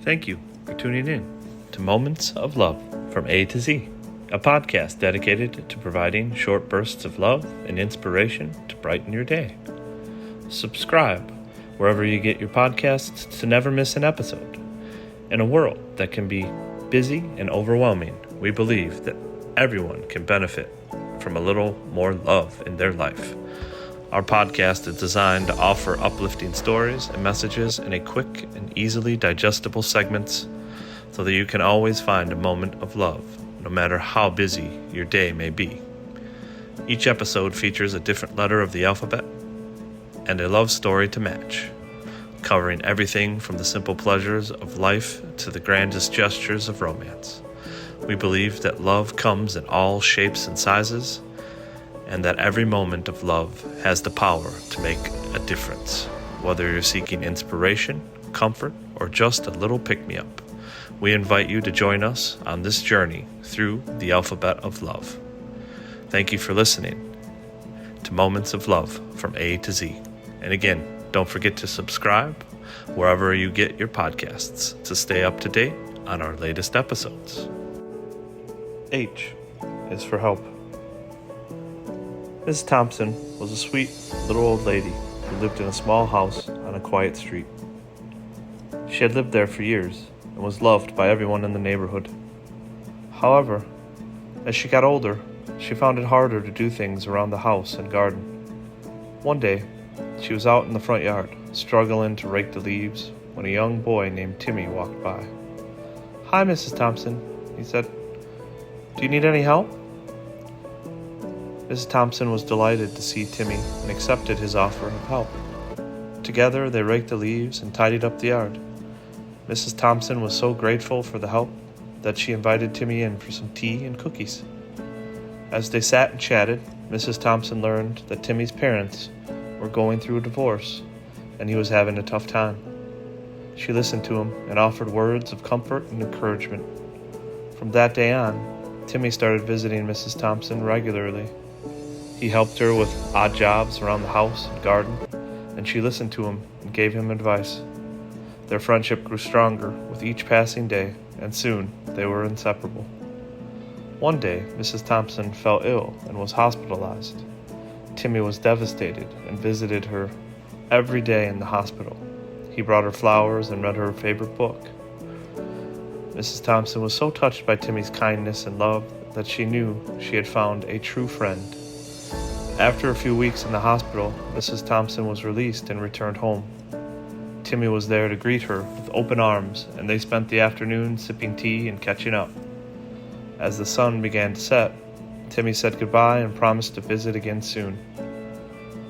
Thank you for tuning in to Moments of Love from A to Z, a podcast dedicated to providing short bursts of love and inspiration to brighten your day. Subscribe wherever you get your podcasts to never miss an episode. In a world that can be busy and overwhelming, we believe that everyone can benefit from a little more love in their life. Our podcast is designed to offer uplifting stories and messages in a quick and easily digestible segments so that you can always find a moment of love, no matter how busy your day may be. Each episode features a different letter of the alphabet and a love story to match, covering everything from the simple pleasures of life to the grandest gestures of romance. We believe that love comes in all shapes and sizes, and that every moment of love has the power to make a difference. Whether you're seeking inspiration, comfort, or just a little pick-me-up, we invite you to join us on this journey through the alphabet of love. Thank you for listening to Moments of Love from A to Z. And again, don't forget to subscribe wherever you get your podcasts to stay up to date on our latest episodes. H is for help. Mrs. Thompson was a sweet little old lady who lived in a small house on a quiet street. She had lived there for years and was loved by everyone in the neighborhood. However, as she got older, she found it harder to do things around the house and garden. One day, she was out in the front yard, struggling to rake the leaves, when a young boy named Timmy walked by. "Hi, Mrs. Thompson," he said. "Do you need any help?" Mrs. Thompson was delighted to see Timmy and accepted his offer of help. Together, they raked the leaves and tidied up the yard. Mrs. Thompson was so grateful for the help that she invited Timmy in for some tea and cookies. As they sat and chatted, Mrs. Thompson learned that Timmy's parents were going through a divorce and he was having a tough time. She listened to him and offered words of comfort and encouragement. From that day on, Timmy started visiting Mrs. Thompson regularly. He helped her with odd jobs around the house and garden, and she listened to him and gave him advice. Their friendship grew stronger with each passing day, and soon they were inseparable. One day, Mrs. Thompson fell ill and was hospitalized. Timmy was devastated and visited her every day in the hospital. He brought her flowers and read her favorite book. Mrs. Thompson was so touched by Timmy's kindness and love that she knew she had found a true friend. After a few weeks in the hospital, Mrs. Thompson was released and returned home. Timmy was there to greet her with open arms, and they spent the afternoon sipping tea and catching up. As the sun began to set, Timmy said goodbye and promised to visit again soon.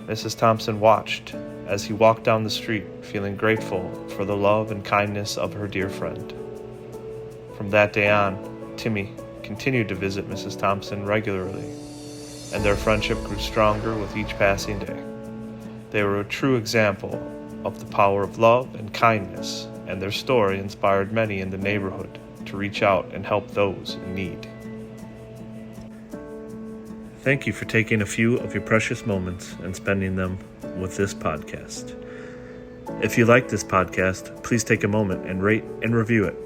Mrs. Thompson watched as he walked down the street, feeling grateful for the love and kindness of her dear friend. From that day on, Timmy continued to visit Mrs. Thompson regularly, and their friendship grew stronger with each passing day. They were a true example of the power of love and kindness, and their story inspired many in the neighborhood to reach out and help those in need. Thank you for taking a few of your precious moments and spending them with this podcast. If you like this podcast, please take a moment and rate and review it.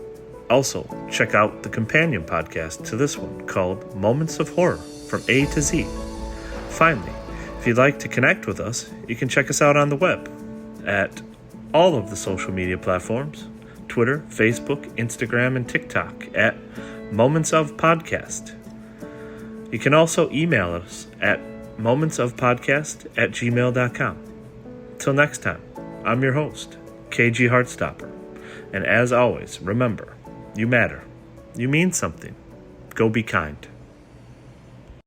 Also, check out the companion podcast to this one called Moments of Horror from A to Z. Finally, if you'd like to connect with us, you can check us out on the web at all of the social media platforms, Twitter, Facebook, Instagram, and TikTok at Moments of Podcast. You can also email us at momentsofpodcast@gmail.com. Till next time, I'm your host, KG Heartstopper. And as always, remember, you matter. You mean something. Go be kind.